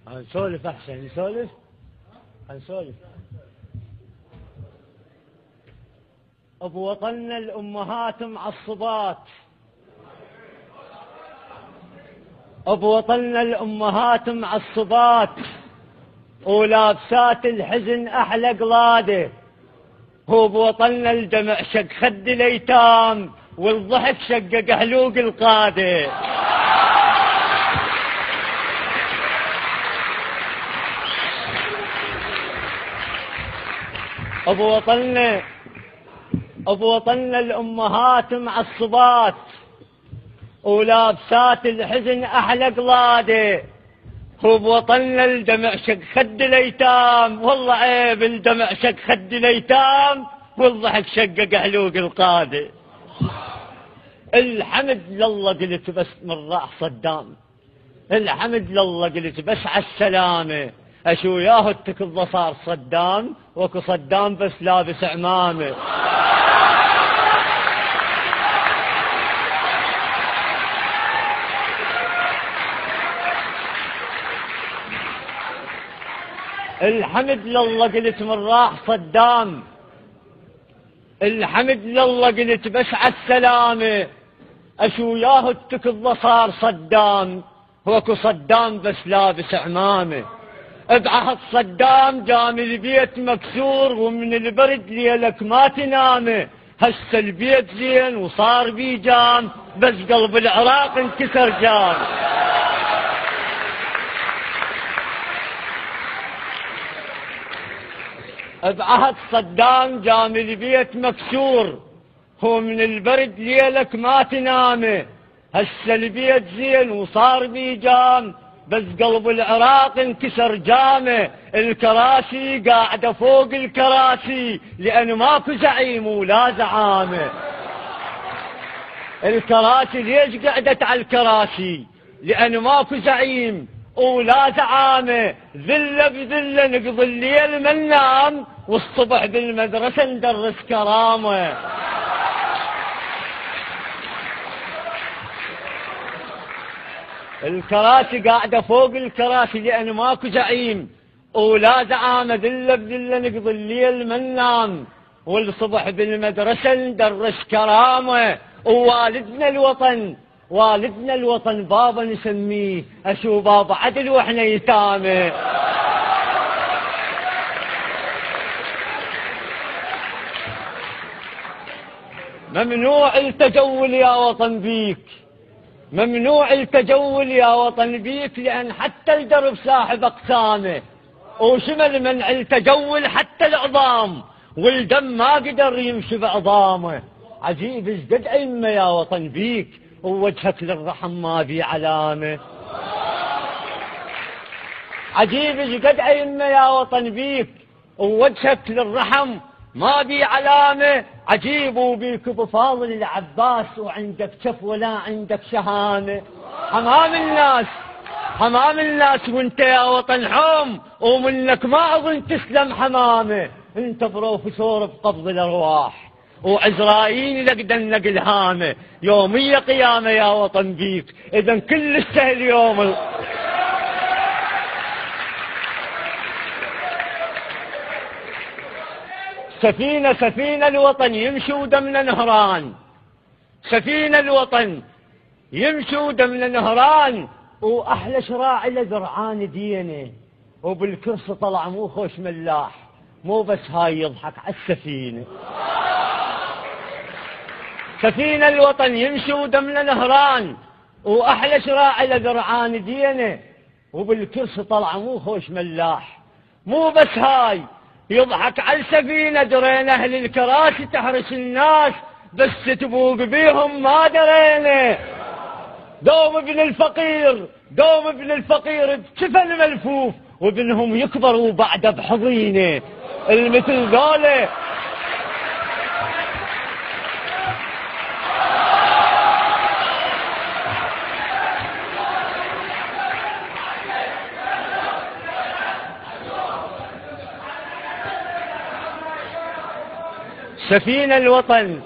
نسولف أحسن، نسولف، نسولف. أبو وطننا الأمهات معصبات، أبو وطننا الأمهات معصبات، ولابسات الحزن أحلى قلادة. هو بوطننا الدمع شق خد الأيتام، والضحك شقق حلوق القادة. أبو وطننا الأمهات معصبات، ولابسات الحزن أحلى قلادة. هو بوطننا الدمع شق خد الأيتام، والله عيب الدمع شق خد الأيتام، والضحك شقق حلوق القادة. الحمد لله قلت بس من راح صدام، الحمد لله قلت بس عالسلامة. أشو ياهو التكضى صار صدام، وكو صدام بس لابس عمامة. الحمد لله قلت من راح صدام، الحمد لله قلت بس عالسلامة. أشو ياهو التكضى صار صدام، وكو صدام بس لابس عمامة. بعهد صدام جام البيت مكسور، ومن البرد ليلك ما تنامه. هسه البيت زين وصار بي جام، بس قلب العراق انكسر جام. بعهد صدام جام البيت مكسور، هو من البرد ليلك ما تنامه. هسه البيت زين وصار بي جام، بس قلب العراق انكسر جامه. الكراسي قاعدة فوق الكراسي، لأن ماكو زعيم ولا زعامة. الكراسي ليش قعدت على الكراسي؟ لأن ماكو زعيم ولا زعامة. ذلة بذلة نقضي الليل ما ننام، والصبح بالمدرسة ندرس كرامة. الكراسي قاعدة فوق الكراسي، لأن ماكو زعيم ولا زعامة. ذلة بذلة نقضي الليل ما ننام، والصبح بالمدرسة ندرس كرامة. ووالدنا الوطن، والدنا الوطن بابا نسميه. أشو بابا عدل وإحنا يتامى. ممنوع التجول يا وطن بيك، ممنوع التجول يا وطن بيك، لأن حتى الدرب ساحب أقسامه. وشمل منع التجول حتى العظام، والدم ما قدر يمشي بعظامه. عجيب ايش قد أئمة يا وطن بيك، ووجهك للرحم ما بي علامة. عجيب ايش قد أئمة يا وطن بيك، ووجهك للرحم ما بي علامة. عجيب وبيك بفاضل العباس، وعندك شف ولا عندك شهامة. حمام الناس، حمام الناس، وانت يا وطن حوم، ومنك ما اظن تسلم حمامة. انت بروفيسور بقبض الارواح، وعزرائيل لك دنق الهامة. يومية قيامة يا وطن بيك، اذا كل السهل يوم سفينة الوطن يمشي ودمنا نهران، سفينة الوطن يمشي ودمنا نهران. وأحلى شراع له ذرعان دينه، وبالكرسي طلع مو خوش ملاح، مو بس هاي يضحك على السفينة. سفينة الوطن يمشي ودمنا نهران، وأحلى شراع له ذرعان دينه، وبالكرسي طلع مو خوش ملاح، مو بس هاي يضحك على السفينة. درينا أهل الكراسي تحرس الناس، بس تبوق بيهم ما درينا. دوم ابن الفقير، دوم ابن الفقير بجفن ملفوف، وابنهم يكبر وبعده بحضينه. المثل ذوله سفينة الوطن